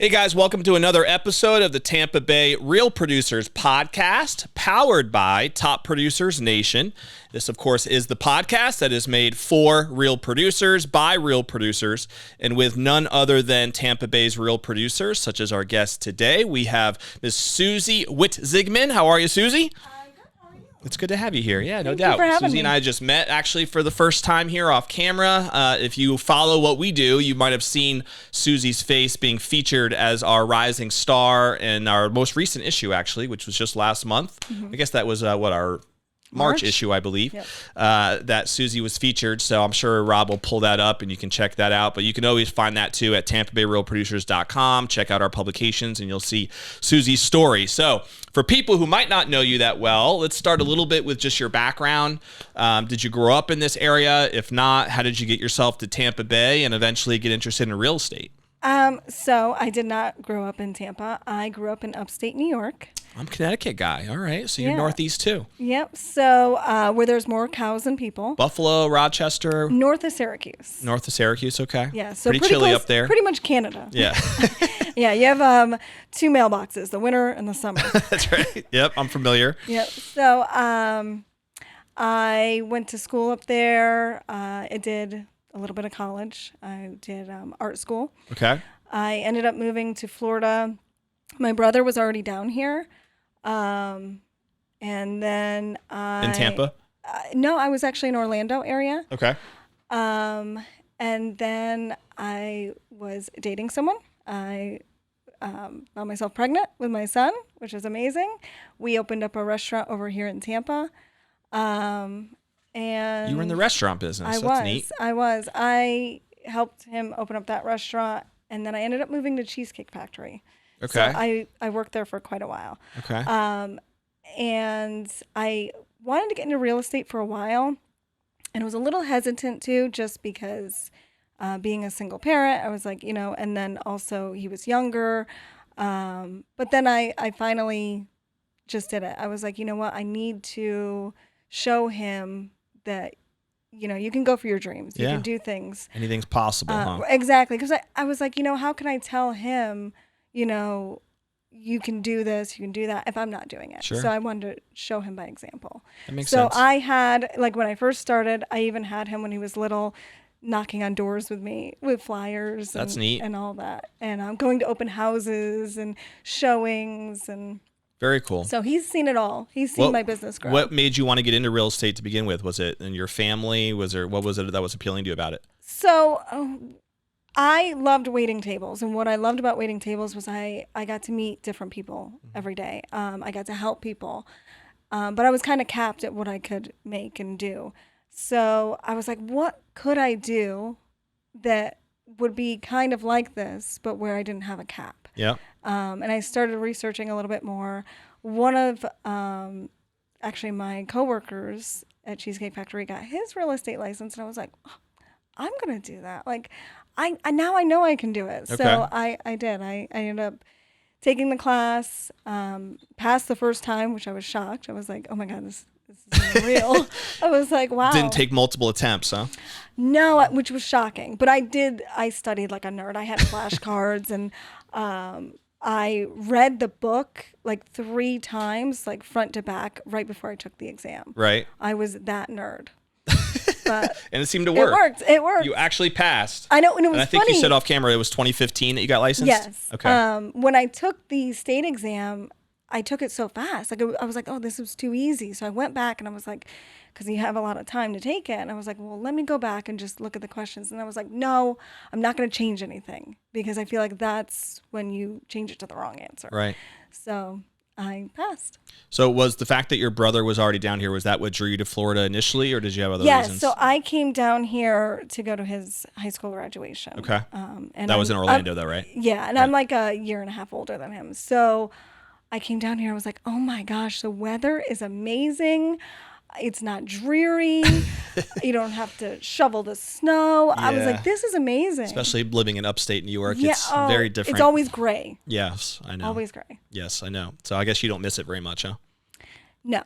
Hey guys, welcome to another episode of the Tampa Bay Real Producers Podcast, powered by Top Producers Nation. This, of course, is the podcast that is made for real producers, by real producers, and with none other than Tampa Bay's real producers, such as our guest today. We have Miss Susie Witzigman. How are you, Susie? It's good to have you here. Yeah, no doubt. Susie and I just met actually for the first time here off camera. If you follow what we do, you might have seen Susie's face being featured as our rising star in our most recent issue, actually, which was just last month. Mm-hmm. I guess that was our March issue, I believe, yep. That Susie was featured. So I'm sure Rob will pull that up and you can check that out. But you can always find that too at TampaBayRealProducers.com. Check out our publications and you'll see Susie's story. So for people who might not know you that well, let's start a little bit with just your background. Did you grow up in this area? If not, how did you get yourself to Tampa Bay and eventually get interested in real estate? So I did not grow up in Tampa. I grew up in upstate New York. I'm a Connecticut guy. All right. So you're Northeast too. Yep. So where there's more cows than people. Buffalo, Rochester. North of Syracuse. North of Syracuse. Okay. Yeah. So pretty chilly close, up there. Pretty much Canada. Yeah. Yeah. You have two mailboxes, the winter and the summer. That's right. Yep. I'm familiar. Yep. So I went to school up there. I did a little bit of college. I did art school. Okay. I ended up moving to Florida. My brother was already down here. And then in Tampa? No, I was actually in Orlando area. Okay. And then I was dating someone. I found myself pregnant with my son, which is amazing. We opened up a restaurant over here in Tampa. And you were in the restaurant business. That's neat. I helped him open up that restaurant, and then I ended up moving to Cheesecake Factory. Okay. So I worked there for quite a while. Okay. And I wanted to get into real estate for a while, and I was a little hesitant too, just because being a single parent, I was like, and then also he was younger. But then I finally just did it. I was like, you know what? I need to show him that, you can go for your dreams. You can do things. Anything's possible, huh? Exactly. Because I was like, how can I tell him, you can do this, you can do that if I'm not doing it. Sure. So I wanted to show him by example. That makes sense. So I had, when I first started, I even had him when he was little knocking on doors with me with flyers. That's neat. And all that. And I'm going to open houses and showings and... Very cool. So he's seen it all. He's seen my business grow. What made you want to get into real estate to begin with? Was it in your family? What was it that was appealing to you about it? So I loved waiting tables. And what I loved about waiting tables was I got to meet different people every day. I got to help people. But I was kind of capped at what I could make and do. So I was like, what could I do that would be kind of like this, but where I didn't have a cap? Yeah. And I started researching a little bit more. One of actually my coworkers at Cheesecake Factory got his real estate license, and I was like, oh, I'm gonna do that. I now I know I can do it. Okay. So I did. I ended up taking the class, passed the first time, which I was shocked. I was like, oh my God, this is real. I was like, wow. Didn't take multiple attempts, huh? No, which was shocking. But I studied like a nerd. I had flashcards and I read the book 3 times, front to back, right before I took the exam. Right. I was that nerd. But and it seemed to work. It worked. You actually passed. I know, and it was funny. I think you said off camera it was 2015 that you got licensed? Yes. Okay. When I took the state exam, I took it so fast. I was like, oh, this was too easy. So I went back and I was like, because you have a lot of time to take it. And I was like, well, let me go back and just look at the questions. And I was like, no, I'm not going to change anything because I feel like that's when you change it to the wrong answer. Right. So I passed. So was the fact that your brother was already down here, was that what drew you to Florida initially, or did you have other reasons? Yes, so I came down here to go to his high school graduation. Okay. And that was in Orlando though, right? Yeah, and right. I'm like a year and a half older than him. So I came down here, I was like, oh my gosh, the weather is amazing. It's not dreary. You don't have to shovel the snow. Yeah. I was like, this is amazing. Especially living in upstate New York. Yeah, it's very different. It's always gray. Yes, I know. Always gray. Yes, I know. So I guess you don't miss it very much, huh? No.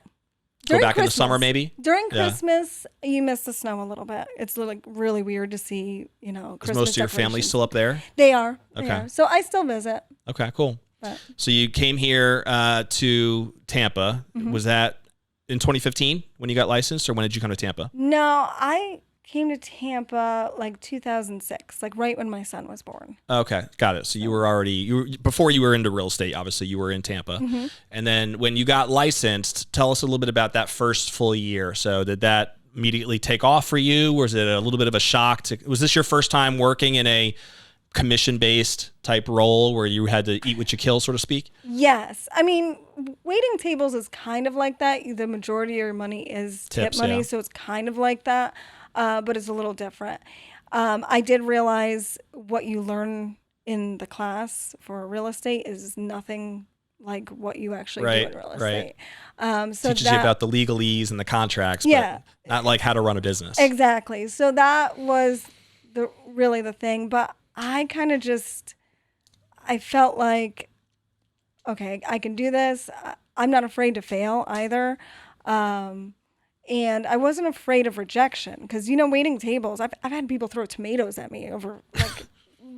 Go back in the summer, maybe? During Yeah. Christmas, you miss the snow a little bit. It's like really weird to see, Is Christmas most of your family decorations. still up there? They are. They Okay. are. So I still visit. Okay, cool. But. So you came here to Tampa. Was that in 2015 when you got licensed, or when did you come to Tampa? No, I came to Tampa like 2006, like right when my son was born. Okay, got it. So you were already, before you were into real estate, obviously you were in Tampa. And then when you got licensed, tell us a little bit about that first full year. So did that immediately take off for you? Was it a little bit of a shock? Was this your first time working in a commission-based type role where you had to eat what you kill, so to speak? Yes. I mean, waiting tables is kind of like that. The majority of your money is tip money, yeah. so it's kind of like that, but it's a little different. I did realize what you learn in the class for real estate is nothing like what you actually do in real estate. So teaches you about the legalese and the contracts, but not like how to run a business. Exactly. So that was really the thing, but I kind of I felt like, okay, I can do this. I'm not afraid to fail either. And I wasn't afraid of rejection because, waiting tables, I've had people throw tomatoes at me over like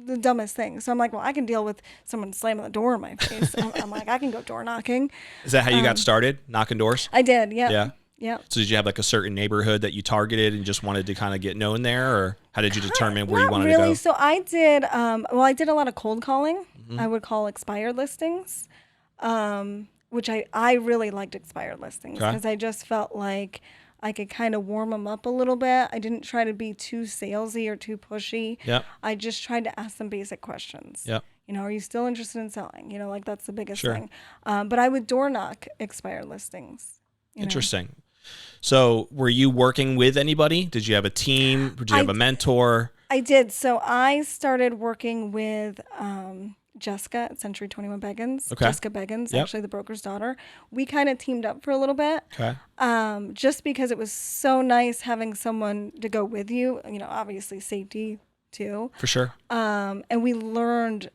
the dumbest things. So I'm like, well, I can deal with someone slamming the door in my face. I'm like, I can go door knocking. Is that how you got started, knocking doors? I did, yeah. Yeah. Yeah. So did you have like a certain neighborhood that you targeted and just wanted to kind of get known there, or how did you determine where you wanted to go? So I did, I did a lot of cold calling. I would call expired listings, which I really liked expired listings because I just felt like I could kind of warm them up a little bit. I didn't try to be too salesy or too pushy. Yep. I just tried to ask them basic questions. Yep. Are you still interested in selling? Like that's the biggest thing. But I would door knock expired listings. Interesting. So were you working with anybody? Did you have a team? Did you have a mentor? I did. So I started working with Jessica at Century 21 Beggins. Okay. Jessica Beggins, actually the broker's daughter. We kind of teamed up for a little bit. Okay. Just because it was so nice having someone to go with you. Obviously safety too. For sure. And we learned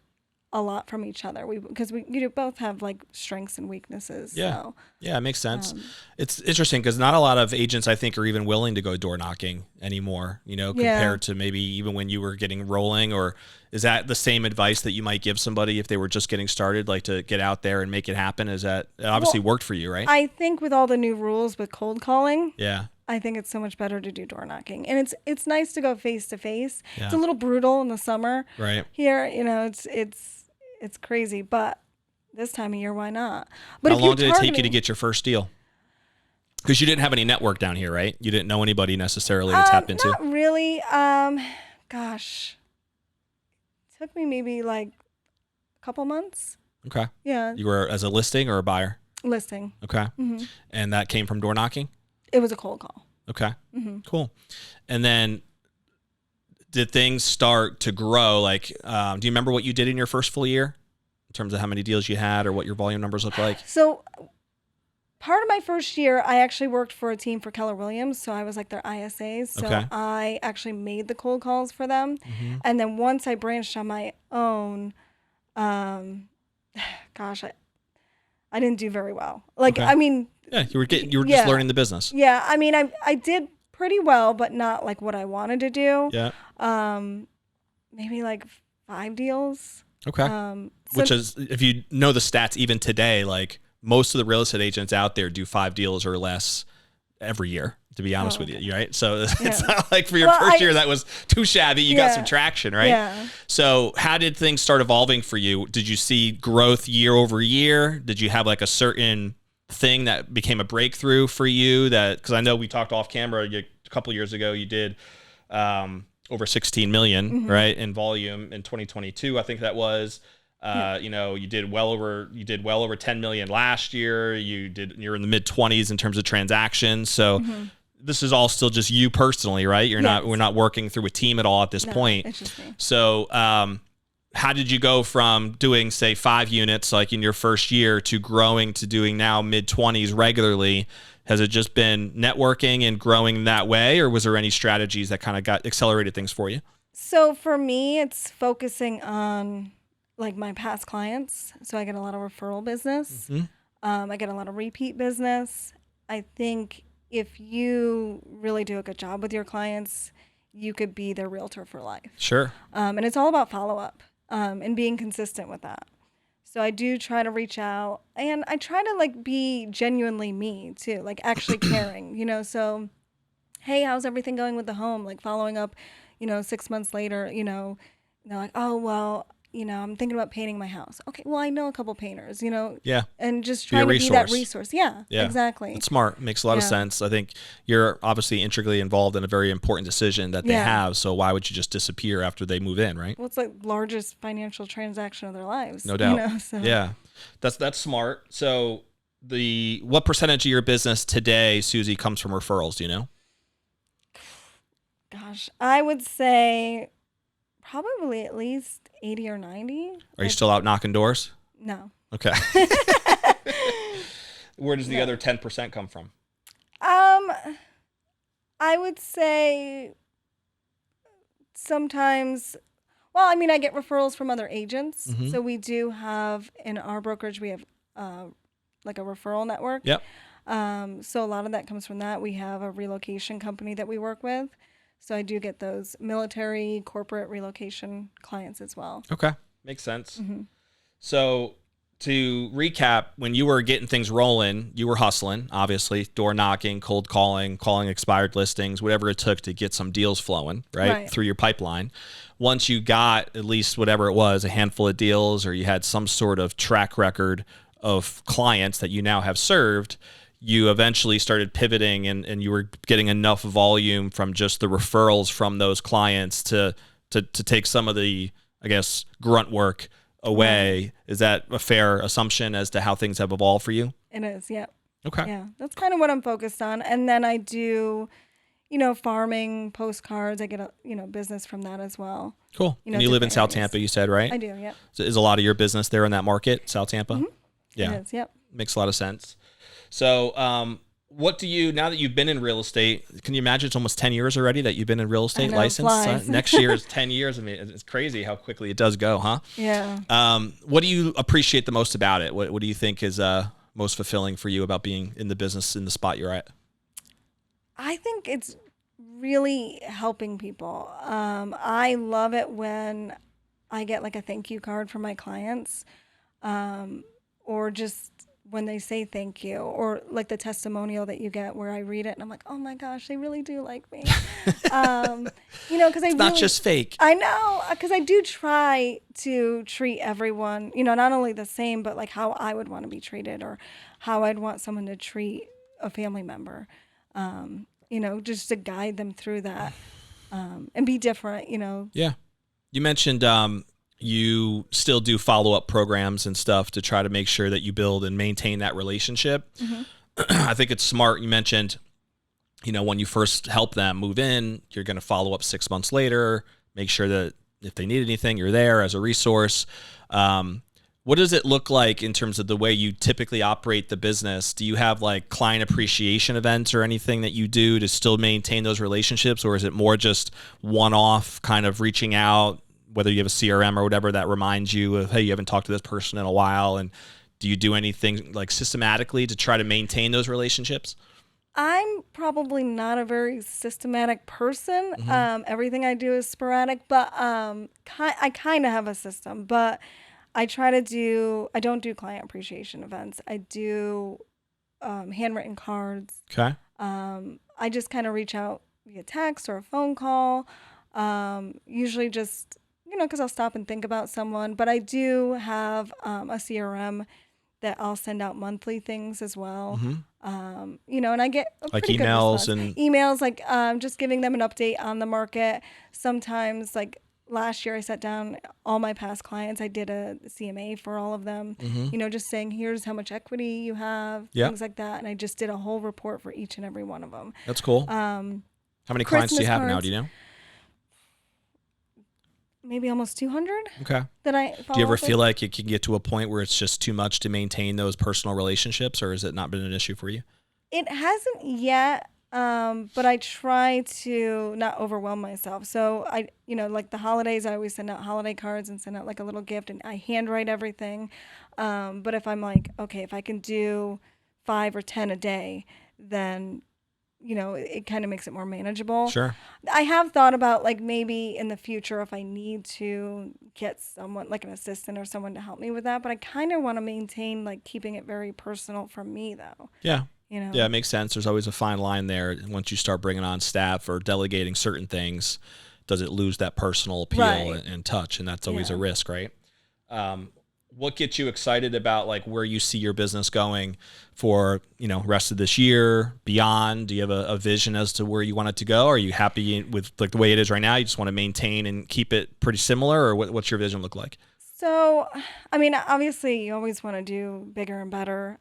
a lot from each other because we both have like strengths and weaknesses. Yeah. So. Yeah, it makes sense. It's interesting because not a lot of agents, I think, are even willing to go door knocking anymore, compared to maybe even when you were getting rolling. Or is that the same advice that you might give somebody if they were just getting started, like to get out there and make it happen? It obviously worked for you, right? I think with all the new rules with cold calling. Yeah. I think it's so much better to do door knocking, and it's nice to go face to face. Yeah. It's a little brutal in the summer. Right. Here, it's crazy, but this time of year, why not? But how long did it take you to get your first deal? Because you didn't have any network down here, right? You didn't know anybody necessarily to tap into. Not really. Gosh, it took me maybe like a couple months. Okay. Yeah. You were as a listing or a buyer? Listing. Okay. Mm-hmm. And that came from door knocking? It was a cold call. Okay. Mm-hmm. Cool. And then did things start to grow? Like, do you remember what you did in your first full year in terms of how many deals you had or what your volume numbers looked like? So part of my first year, I actually worked for a team for Keller Williams. So I was like their ISAs. So I actually made the cold calls for them. Mm-hmm. And then once I branched on my own, gosh, I didn't do very well. Like, I mean... Yeah, you were just learning the business. Yeah, I mean, I did pretty well, but not like what I wanted to do. Yeah. Maybe like 5 deals. Okay. Which is, if you know the stats, even today, like most of the real estate agents out there do 5 deals or less every year, to be honest with you, right? So it's not like for your first year that was too shabby. You got some traction, right? Yeah. So how did things start evolving for you? Did you see growth year over year? Did you have like a certain thing that became a breakthrough for you? That, because I know we talked off camera a couple years ago, you did over 16 million, right, in volume in 2022. I think that was. You did well over 10 million last year. You're in the mid 20s in terms of transactions. So this is all still just you personally, right? We're not working through a team at all at this point. It's just me. So, how did you go from doing, say, 5 units like in your first year to growing to doing now mid 20s regularly? Has it just been networking and growing that way, or was there any strategies that kind of accelerated things for you? So for me, it's focusing on like my past clients. So I get a lot of referral business. I get a lot of repeat business. I think if you really do a good job with your clients, you could be their realtor for life. Sure. And it's all about follow-up and being consistent with that. So I do try to reach out, and I try to like be genuinely me too, like actually caring, so hey, how's everything going with the home? Like following up, 6 months later, they're like, oh, well, I'm thinking about painting my house. Okay, well, I know a couple painters, Yeah. and just Be a trying to be that resource. resource. Yeah, Yeah. exactly. It's smart. Makes a lot of sense. I think you're obviously integrally involved in a very important decision that they have. So why would you just disappear after they move in, right? Well, it's like largest financial transaction of their lives. No doubt. So. Yeah. That's smart. So what percentage of your business today, Susie, comes from referrals? Do you know? Gosh, I would say probably at least 80 or 90. Are you still out knocking doors? No. Okay. Where does the other 10% come from? I would say sometimes, well, I mean, I get referrals from other agents. Mm-hmm. So we do have, in our brokerage, we have like a referral network. Yep. So a lot of that comes from that. We have a relocation company that we work with. So I do get those military, corporate relocation clients as well. Okay. Makes sense. Mm-hmm. So to recap, when you were getting things rolling, you were hustling, obviously, door knocking, cold calling expired listings, whatever it took to get some deals flowing, right? Through your pipeline. Once you got at least whatever it was, a handful of deals, or you had some sort of track record of clients that you now have served, you eventually started pivoting and you were getting enough volume from just the referrals from those clients to take some of the, I guess, grunt work away. Is that a fair assumption as to how things have evolved for you? It is, yeah. Okay. Yeah, that's kind of what I'm focused on. And then I do, farming, postcards. I get a, business from that as well. Cool. And you live in South Tampa, you said, right? I do, yeah. So is a lot of your business there in that market, South Tampa? Mm-hmm. Yeah. It is, yep. Makes a lot of sense. So, what do you, now that you've been in real estate, can you imagine it's almost 10 years already that you've been in real estate license? Next year is 10 years. I mean, it's crazy how quickly it does go, huh? Yeah. What do you appreciate the most about it? What do you think is most fulfilling for you about being in the business in the spot you're at? I think it's really helping people. I love it when I get like a thank you card from my clients, or just when they say thank you, or like the testimonial that you get where I read it and I'm like, oh my gosh, they really do like me. Because it's not just fake. I know, because I do try to treat everyone, not only the same, but like how I would want to be treated, or how I'd want someone to treat a family member. Just to guide them through that, and be different. Yeah. You mentioned you still do follow-up programs and stuff to try to make sure that you build and maintain that relationship. Mm-hmm. I think it's smart. You mentioned, when you first help them move in, you're going to follow up 6 months later, make sure that if they need anything, you're there as a resource. What does it look like in terms of the way you typically operate the business? Do you have like client appreciation events or anything that you do to still maintain those relationships? Or is it more just one-off kind of reaching out, whether you have a CRM or whatever that reminds you of, hey, you haven't talked to this person in a while? And do you do anything like systematically to try to maintain those relationships? I'm probably not a very systematic person. Mm-hmm. Everything I do is sporadic, but I kind of have a system. But I don't do client appreciation events. I do handwritten cards. Okay. I just kind of reach out via text or a phone call. Usually just, because I'll stop and think about someone. But I do have a CRM that I'll send out monthly things as well. Mm-hmm. And I get a like pretty emails good response. Emails, like just giving them an update on the market. Sometimes, like last year, I sat down all my past clients. I did a CMA for all of them. Mm-hmm. Just saying, here's how much equity you have, things like that. And I just did a whole report for each and every one of them. That's cool. How many clients do you have now? Do you know? Maybe almost 200. Okay. Do you ever feel like it can get to a point where it's just too much to maintain those personal relationships, or has it not been an issue for you? It hasn't yet, but I try to not overwhelm myself. So I, like the holidays, I always send out holiday cards and send out like a little gift, and I handwrite everything. But if I'm like, okay, if I can do 5 or 10 a day, then, it kind of makes it more manageable. Sure. I have thought about like maybe in the future if I need to get someone like an assistant or someone to help me with that, but I kind of want to maintain like keeping it very personal from me though. Yeah. Yeah, it makes sense. There's always a fine line there. Once you start bringing on staff or delegating certain things, does it lose that personal appeal and touch? And that's always a risk, right? What gets you excited about like where you see your business going for, rest of this year, beyond? Do you have a vision as to where you want it to go? Are you happy with like the way it is right now? You just want to maintain and keep it pretty similar, or what's your vision look like? So, I mean, obviously you always want to do bigger and better.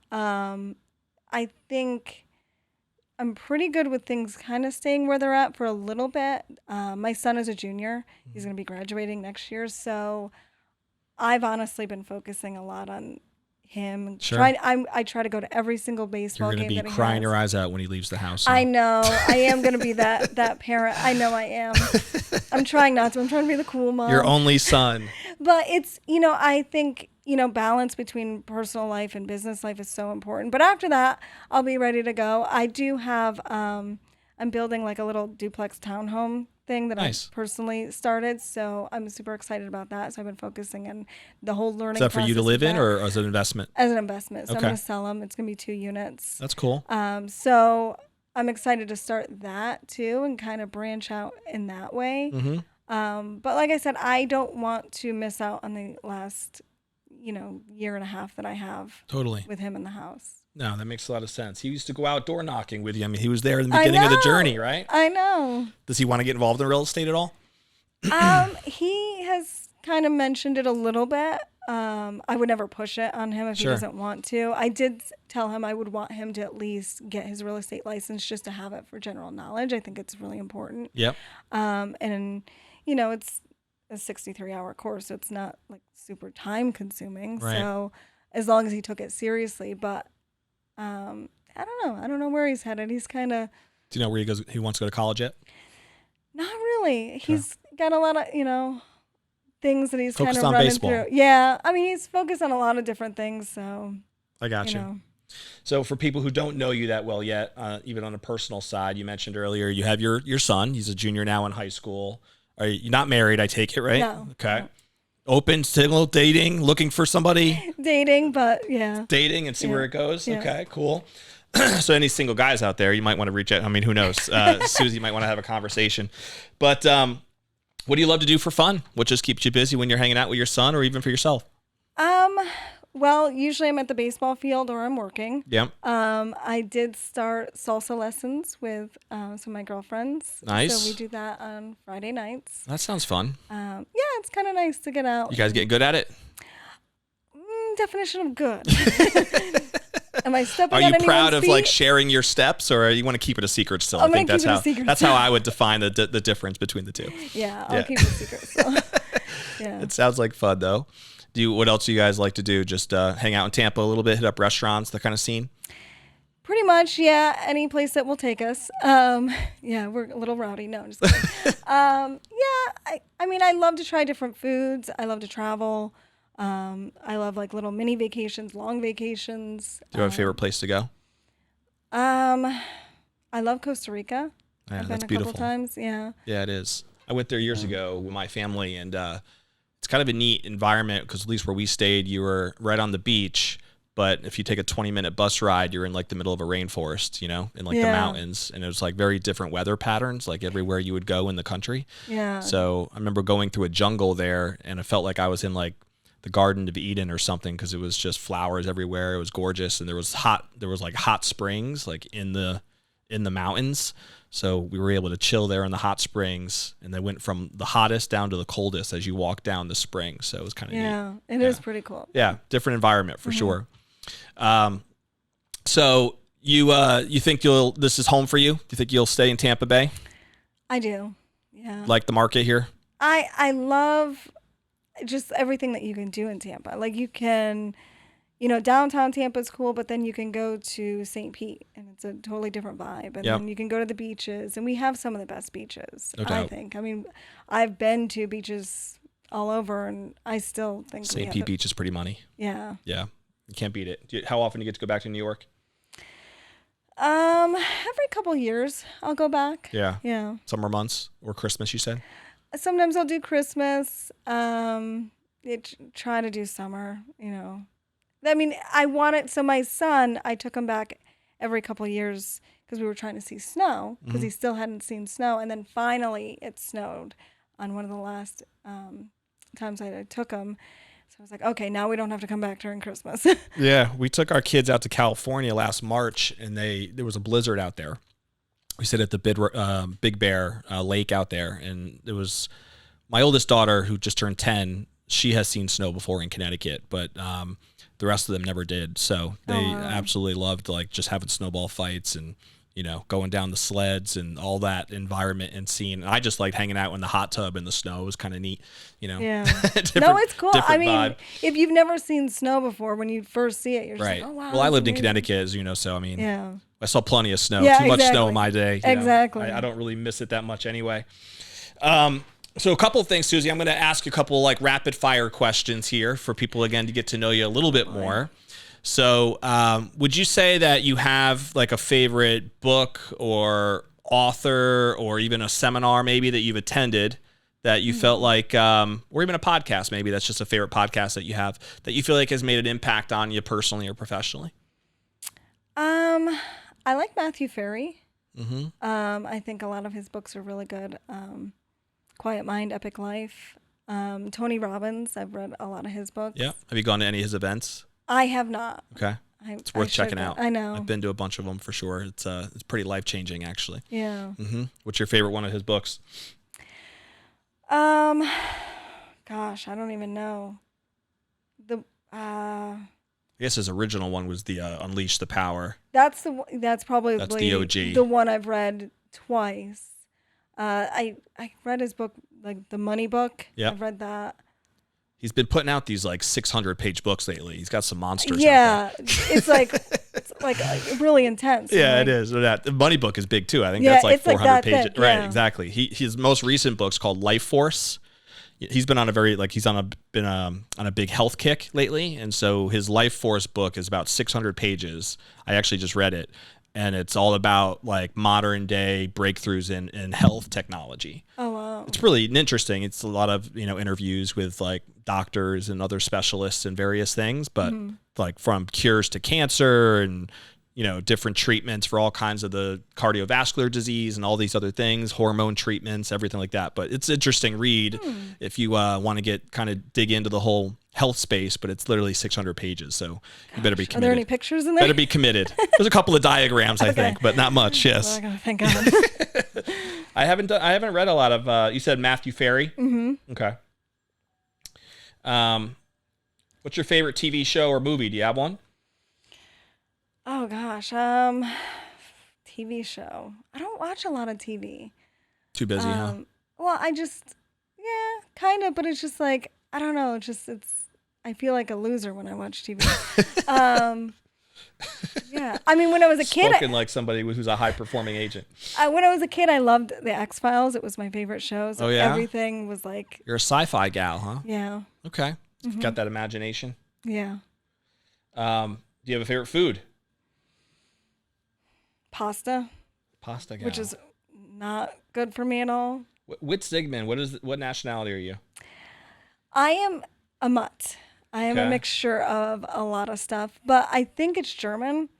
I think I'm pretty good with things kind of staying where they're at for a little bit. My son is a junior. He's going to be graduating next year. So I've honestly been focusing a lot on him. Sure. I try to go to every single baseball game that he has. You're going to be crying your eyes out when he leaves the house. I know. I am going to be that parent. I know I am. I'm trying not to. I'm trying to be the cool mom. Your only son. But it's, I think, balance between personal life and business life is so important. But after that, I'll be ready to go. I do have, I'm building like a little duplex townhome thing that I personally started. So I'm super excited about that. So I've been focusing on the whole learning process. Is that for you to live in or as an investment? As an investment. So I'm going to sell them. It's going to be 2 units. That's cool. So I'm excited to start that too and kind of branch out in that way. Mm-hmm. But like I said, I don't want to miss out on the last, year and a half that I have with him in the house. No, that makes a lot of sense. He used to go outdoor knocking with you. I mean, he was there in the beginning of the journey, right? I know. Does he want to get involved in real estate at all? He has kind of mentioned it a little bit. I would never push it on him if he doesn't want to. I did tell him I would want him to at least get his real estate license just to have it for general knowledge. I think it's really important. Yep. And, it's a 63-hour course, so it's not like super time consuming. Right. So as long as he took it seriously, but I don't know. I don't know where he's headed. He's kind of. Do you know where he wants to go to college yet? Not really. He's got a lot of, things that he's focused kind of on running baseball. through. Yeah. I mean, he's focused on a lot of different things. So. I got you. So for people who don't know you that well yet, even on a personal side, you mentioned earlier you have your son. He's a junior now in high school. Are you not married? I take it, right? No. Okay. No. Open, single, dating, looking for somebody? Dating, but yeah. Dating and see where it goes? Yeah. Okay, cool. So any single guys out there, you might want to reach out. I mean, who knows? Susie might want to have a conversation. But what do you love to do for fun? What just keeps you busy when you're hanging out with your son or even for yourself? Well, usually I'm at the baseball field or I'm working. Yep. I did start salsa lessons with some of my girlfriends. Nice. So we do that on Friday nights. That sounds fun. Yeah, it's kind of nice to get out. You guys getting good at it? Definition of good. Am I stepping on anyone's feet? Are you proud of like sharing your steps, or you want to keep it a secret still? I think that's how I would define the difference between the two. Yeah, I'll keep it a secret still. Yeah. It sounds like fun though. What else do you guys like to do? Just hang out in Tampa a little bit, hit up restaurants, that kind of scene? Pretty much, yeah. Any place that will take us. Yeah, we're a little rowdy. No, I'm just kidding. Yeah, I mean, I love to try different foods. I love to travel. I love like little mini vacations, long vacations. Do you have a favorite place to go? I love Costa Rica. Yeah, I've that's been a beautiful. couple times. Yeah. Yeah, it is. I went there years ago with my family, and it's kind of a neat environment because at least where we stayed, you were right on the beach. But if you take a 20-minute bus ride, you're in like the middle of a rainforest, in like the mountains. And it was like very different weather patterns, like everywhere you would go in the country. Yeah. So I remember going through a jungle there, and it felt like I was in like the Garden of Eden or something because it was just flowers everywhere. It was gorgeous, and there was like hot springs like in the mountains. So we were able to chill there in the hot springs, and they went from the hottest down to the coldest as you walk down the spring. So it was kind of neat. It is pretty cool. Yeah, different environment for sure. So you think this is home for you? Do you think you'll stay in Tampa Bay? I do. Yeah. Like the market here? I love just everything that you can do in Tampa. Like you can, downtown Tampa is cool, but then you can go to St. Pete and it's a totally different vibe. And then you can go to the beaches, and we have some of the best beaches, I think. I mean, I've been to beaches all over, and I still think St. Pete Beach is pretty money. Yeah. Yeah. You can't beat it. How often do you get to go back to New York? Every couple years I'll go back. Yeah. Yeah. Summer months or Christmas, you said? Sometimes I'll do Christmas. Try to do summer, I mean, I want it. So my son, I took him back every couple years because we were trying to see snow because he still hadn't seen snow. And then finally it snowed on one of the last times I took him. So I was like, okay, now we don't have to come back during Christmas. Yeah, we took our kids out to California last March, and there was a blizzard out there. We stayed at the Big Bear Lake out there, and it was my oldest daughter who just turned 10. She has seen snow before in Connecticut, but the rest of them never did. So they absolutely loved like just having snowball fights and going down the sleds and all that environment and seeing. And I just liked hanging out in the hot tub in the snow. It was kind of neat, Yeah. No, it's cool. I mean, vibe. If you've never seen snow before, when you first see it, you're just Right. like, oh, wow. Well, I lived in amazing. Connecticut, as you know, so I mean, Yeah. I saw plenty of snow. Yeah, Too much snow exactly. in my day. Exactly. I don't really miss it that much anyway. So a couple of things, Susie. I'm going to ask you a couple like rapid fire questions here for people again to get to know you a little bit more. So would you say that you have like a favorite book or author or even a seminar maybe that you've attended that you felt like, or even a podcast maybe that's just a favorite podcast that you have that you feel like has made an impact on you personally or professionally? I like Matthew Ferry. Mm-hmm. I think a lot of his books are really good. Quiet Mind, Epic Life. Tony Robbins, I've read a lot of his books. Yeah. Have you gone to any of his events? I have not. Okay. It's worth checking out. I know. I've been to a bunch of them for sure. It's pretty life-changing actually. Yeah. Mm-hmm. What's your favorite one of his books? Gosh, I don't even know. I guess his original one was the Unleash the Power. That's probably the OG. the one I've read twice. I read his book, like the Money Book. Yep. I've read that. He's been putting out these like 600-page books lately. He's got some monsters. Yeah, it's like really intense. Yeah, like, it is. The Money Book is big too. I think Yeah, that's like it's like 400 that pages. thick, Right, yeah. exactly. His most recent book's called Life Force. He's been on a big health kick lately, and so his Life Force book is about 600 pages. I actually just read it, and it's all about like modern day breakthroughs in health technology. Oh wow. It's really interesting. It's a lot of interviews with like doctors and other specialists and various things, but like from cures to cancer and different treatments for all kinds of the cardiovascular disease and all these other things, hormone treatments, everything like that. But it's an interesting read if you want to get kind of dig into the whole health space, but it's literally 600 pages. So you better be committed. Are there any pictures in there? Better be committed. There's a couple of diagrams, I think, but not much. Yes. Well, I gotta thank God. I haven't read a lot of, you said Matthew Ferry. Mm-hmm. Okay. What's your favorite TV show or movie? Do you have one? Oh gosh, TV show. I don't watch a lot of TV. Too busy, huh? Well, kind of, but it's just like I don't know. I feel like a loser when I watch TV. Yeah, I mean, when I was a kid, Spoken like somebody who's a high-performing agent. when I was a kid, I loved the X-Files. It was my favorite show. So Oh, yeah? everything was like, You're a sci-fi gal, huh? yeah, Okay. You've got that imagination. yeah, Do you have a favorite food? pasta, Pasta gal. which is not good for me at all. Witzigman, what nationality are you? I am a mutt. I am a Okay. mixture of a lot of stuff, but I think it's German.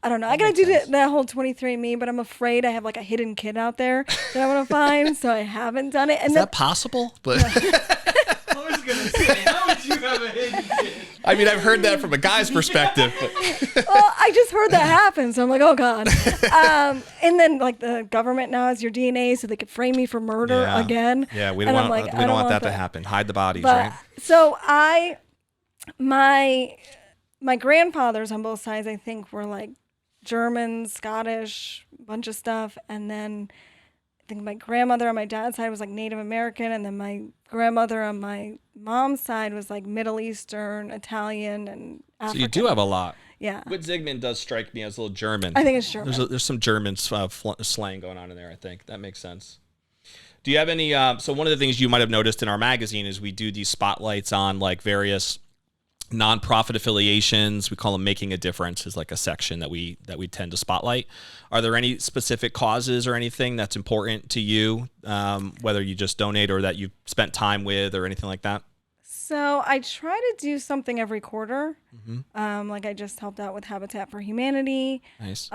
I don't know. I That gotta makes do sense. that whole 23andMe, but I'm afraid I have like a hidden kid out there that I want to find, so I haven't done it. And Is then, that possible? But I was gonna say, how would you have a hidden kid? I mean, I've heard that from a guy's perspective. But well, I just heard that happen, so I'm like, oh god. And then like the government now has your DNA, so they could frame me for murder Yeah. again. yeah, we And don't I'm want like, we I don't don't want that want to happen. Hide the bodies, But right? so my grandfathers on both sides, I think, were like German, Scottish, bunch of stuff, and then I think my grandmother on my dad's side was like Native American, and then my grandmother on my mom's side was like Middle Eastern, Italian, and So African. you do have a lot. Yeah, Witzigman does strike me as a little German. I think it's German. There's some German slang going on in there, I think. That makes sense. Do you have any, so one of the things you might have noticed in our magazine is we do these spotlights on like various nonprofit affiliations. We call them Making a Difference, is like a section that we tend to spotlight. Are there any specific causes or anything that's important to you, whether you just donate or that you've spent time with or anything like that? So I try to do something every quarter. Like I just helped out with Habitat for Humanity. Nice.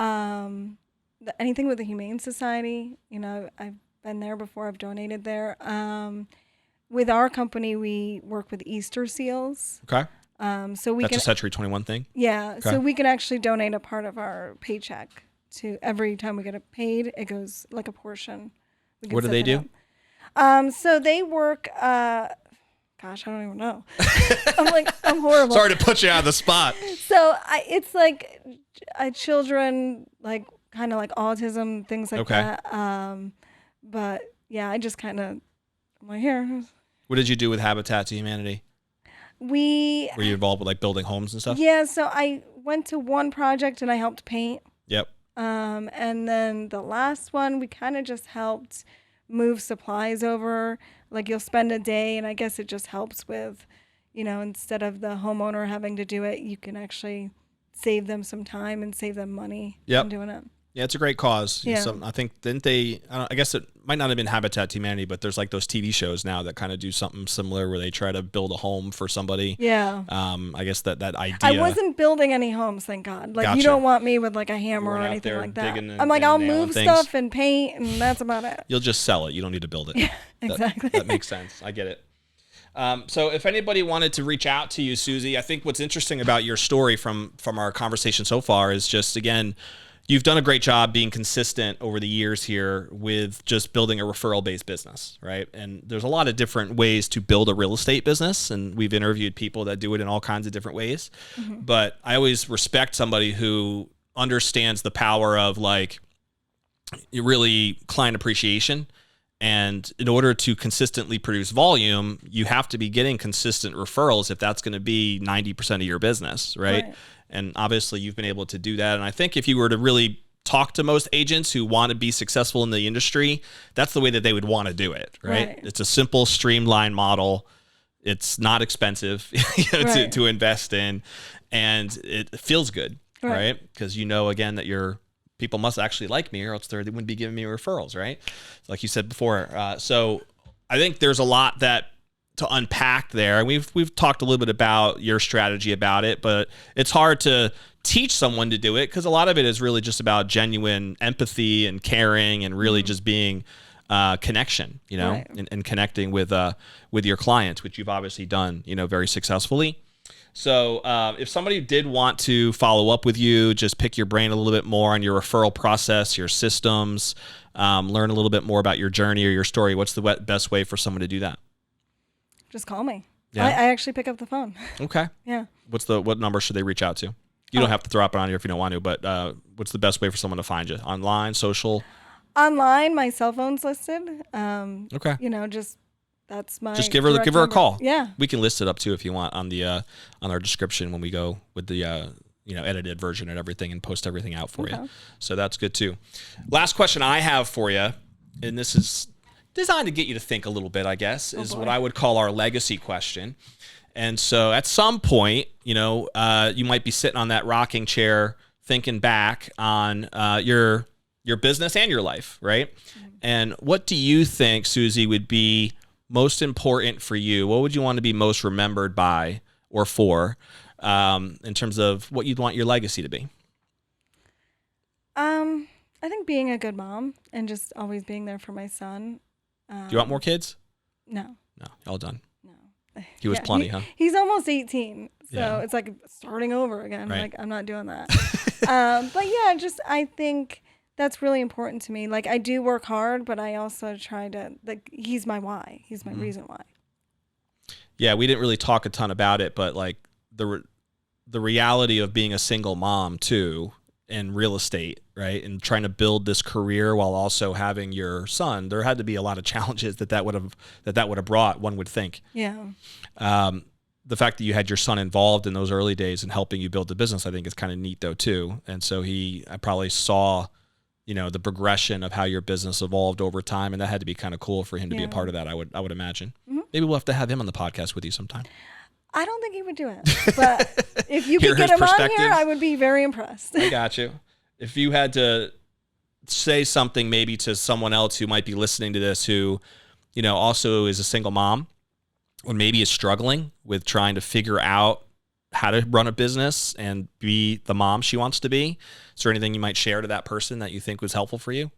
Anything with the Humane Society, I've been there before. I've donated there. With our company, we work with Easter seals. Okay. So we That's can a Century 21 thing? Yeah. Okay. So we can actually donate a part of our paycheck to every time we get it paid. It goes like a portion. What do they do? So they work. Gosh, I don't even know. I'm horrible. Sorry to put you on the spot. So it's like children, like kind of like autism, things like that. But yeah, I just kind of, I'm like, here. What did you do with Habitat to Humanity? Were you involved with like building homes and stuff? Yeah, so I went to one project and I helped paint. Yep. And then the last one, we kind of just helped move supplies over. Like you'll spend a day, and I guess it just helps with, instead of the homeowner having to do it, you can actually save them some time and save them money in doing it. Yeah, it's a great cause. Yeah. So I think, didn't they, I guess it might not have been Habitat to Humanity, but there's like those TV shows now that kind of do something similar where they try to build a home for somebody. Yeah. I guess that idea. I wasn't building any homes, thank God. Like Gotcha. You don't want me with like a hammer or out anything there like that. digging I'm like, and I'll nailing move things. stuff and paint, and that's about it. You'll just sell it. You don't need to build it. Yeah, exactly. That makes sense. I get it. So if anybody wanted to reach out to you, Susie, I think what's interesting about your story from our conversation so far is just, again, you've done a great job being consistent over the years here with just building a referral-based business, right? And there's a lot of different ways to build a real estate business, and we've interviewed people that do it in all kinds of different ways. But I always respect somebody who understands the power of like really client appreciation. And in order to consistently produce volume, you have to be getting consistent referrals if that's going to be 90% of your business, right? And obviously you've been able to do that. And I think if you were to really talk to most agents who want to be successful in the industry, that's the way that they would want to do it, right? It's a simple, streamlined model. It's not expensive to invest in, and it feels good, right? Because again, that people must actually like me, or else they wouldn't be giving me referrals, right? Like you said before. So I think there's a lot to unpack there. And we've talked a little bit about your strategy about it, but it's hard to teach someone to do it because a lot of it is really just about genuine empathy and caring and really just being connection, and connecting with your clients, which you've obviously done, very successfully. So if somebody did want to follow up with you, just pick your brain a little bit more on your referral process, your systems, learn a little bit more about your journey or your story, what's the best way for someone to do that? Just call me. Yeah. I actually pick up the phone. Okay. Yeah. What number should they reach out to? You don't have to throw it on here if you don't want to, but what's the best way for someone to find you? Online, social? Online, my cell phone's listed. Okay. That's my. Just give her a call. Yeah. We can list it up too if you want on the on our description when we go with the edited version and everything and post everything out for you. So that's good too. Last question I have for you, and this is designed to get you to think a little bit, I guess, is what I would call our legacy question. And so at some point, you might be sitting on that rocking chair thinking back on your business and your life, right? And what do you think, Susie, would be most important for you? What would you want to be most remembered by or for in terms of what you'd want your legacy to be? I think being a good mom and just always being there for my son. Do you want more kids? No. No, all done. No. He was plenty, huh? He's almost 18, so it's like starting over again. Right. Like I'm not doing that. But yeah, I think that's really important to me. Like I do work hard, but I also try to he's my why. He's my reason why. Yeah, we didn't really talk a ton about it, but like the reality of being a single mom too in real estate, right? And trying to build this career while also having your son, there had to be a lot of challenges that would have brought, one would think. Yeah. The fact that you had your son involved in those early days and helping you build the business, I think is kind of neat though too. And so I probably saw, the progression of how your business evolved over time, and that had to be kind of cool for him to be a part of that. I would imagine. Maybe we'll have to have him on the podcast with you sometime. I don't think he would do it. But if you Hear could get his him on perspective? here, I would be very impressed. I got you. If you had to say something maybe to someone else who might be listening to this who, also is a single mom or maybe is struggling with trying to figure out how to run a business and be the mom she wants to be, is there anything you might share to that person that you think was helpful for you?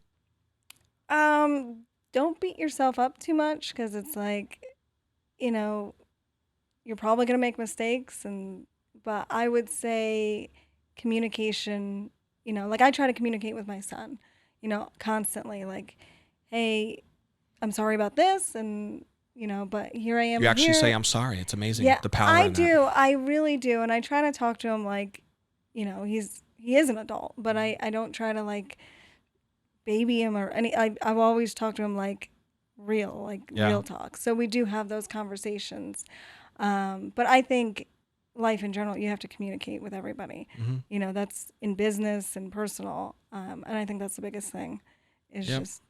Don't beat yourself up too much, because it's like, you're probably going to make mistakes, but I would say communication, like I try to communicate with my son, constantly, like, hey, I'm sorry about this, and but here I am. You actually here. say, I'm sorry. It's amazing. Yeah, The power I in that. do. I really do. And I try to talk to him like, he is an adult, but I don't try to like baby him or I've always talked to him like real talk. So we do have those conversations. But I think life in general, you have to communicate with everybody. Mm-hmm. That's in business and personal. And I think that's the biggest thing is just.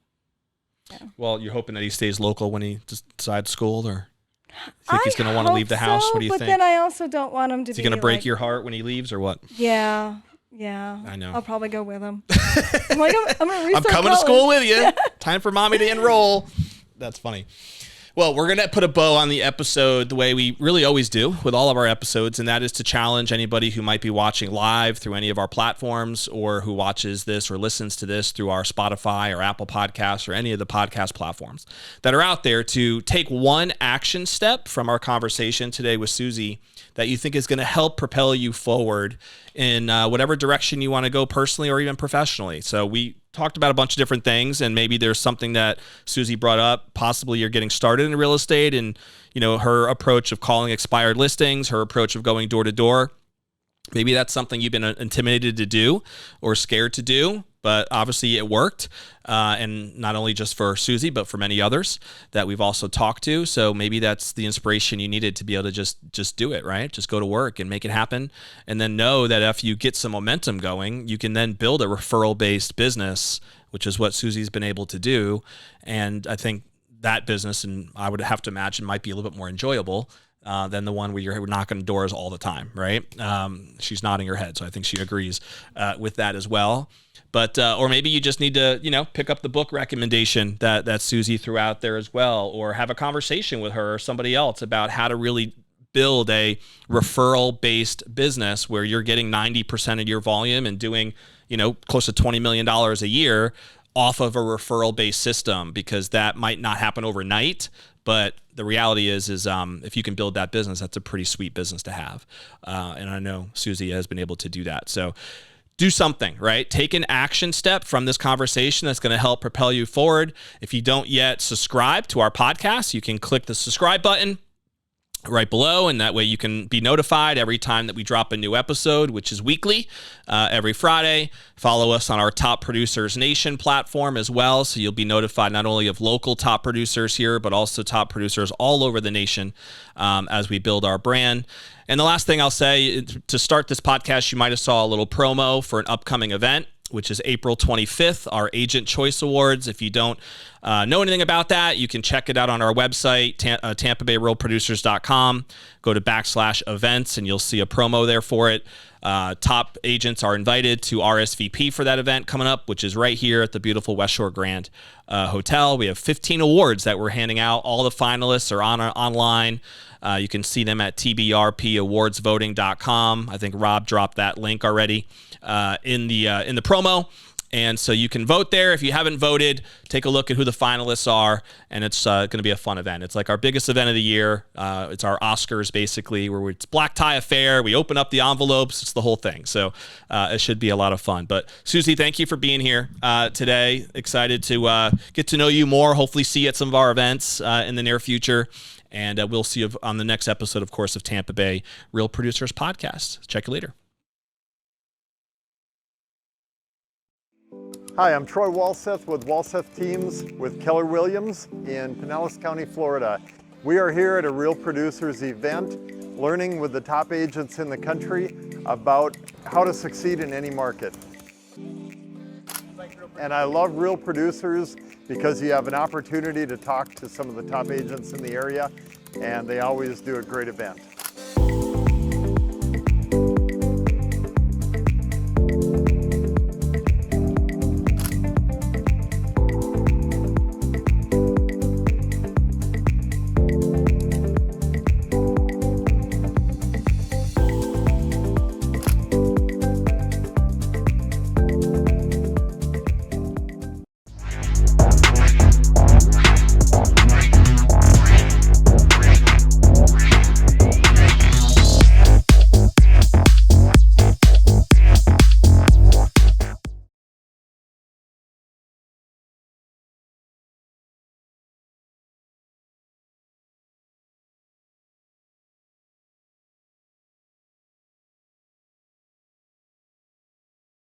Yeah. Well, you're hoping that he stays local when he decides school, or you think he's going to want to leave the house? What do you but think? Then I also don't want him to be. Is he going to break like, your heart when he leaves, or what? Yeah. I know. I'll probably go with him. I'm like, I'm going to I'm coming to school with you. Time for mommy to enroll. That's funny. Well, we're going to put a bow on the episode the way we really always do with all of our episodes, and that is to challenge anybody who might be watching live through any of our platforms, or who watches this or listens to this through our Spotify or Apple Podcasts or any of the podcast platforms that are out there, to take one action step from our conversation today with Susie that you think is going to help propel you forward in whatever direction you want to go personally or even professionally. So we talked about a bunch of different things, and maybe there's something that Susie brought up. Possibly you're getting started in real estate, and her approach of calling expired listings, her approach of going door to door. Maybe that's something you've been intimidated to do or scared to do, but obviously it worked. And not only just for Susie, but for many others that we've also talked to. So maybe that's the inspiration you needed to be able to just do it, right? Just go to work and make it happen. And then know that if you get some momentum going, you can then build a referral-based business, which is what Susie's been able to do. And I think that business, and I would have to imagine, might be a little bit more enjoyable than the one where you're knocking doors all the time, right? She's nodding her head, so I think she agrees with that as well. But or maybe you just need to, pick up the book recommendation that Susie threw out there as well, or have a conversation with her or somebody else about how to really build a referral-based business where you're getting 90% of your volume and doing, close to $20 million a year off of a referral-based system, because that might not happen overnight. But the reality is if you can build that business, that's a pretty sweet business to have. And I know Susie has been able to do that. So do something, right? Take an action step from this conversation that's going to help propel you forward. If you don't yet subscribe to our podcast, you can click the subscribe button right below, and that way you can be notified every time that we drop a new episode, which is weekly, every Friday. Follow us on our Top Producers Nation platform as well, so you'll be notified not only of local top producers here, but also top producers all over the nation as we build our brand. And the last thing I'll say, to start this podcast, you might have saw a little promo for an upcoming event, which is April 25th, our Agent Choice Awards. If you don't know anything about that, you can check it out on our website, TampaBayRealProducers.com. Go to /events, and you'll see a promo there for it. Top agents are invited to RSVP for that event coming up, which is right here at the beautiful West Shore Grand Hotel. We have 15 awards that we're handing out. All the finalists are online. You can see them at tbrpawardsvoting.com. I think Rob dropped that link already in the promo. And so you can vote there. If you haven't voted, take a look at who the finalists are, and it's going to be a fun event. It's like our biggest event of the year. It's our Oscars, basically, where it's black tie affair. We open up the envelopes. It's the whole thing. So it should be a lot of fun. But Susie, thank you for being here today. Excited to get to know you more, hopefully see you at some of our events in the near future. And we'll see you on the next episode, of course, of Tampa Bay Real Producers Podcast. Check you later. Hi, I'm Troy Walseth with Walseth Teams with Keller Williams in Pinellas County, Florida. We are here at a Real Producers event, learning with the top agents in the country about how to succeed in any market. And I love Real Producers because you have an opportunity to talk to some of the top agents in the area, and they always do a great event.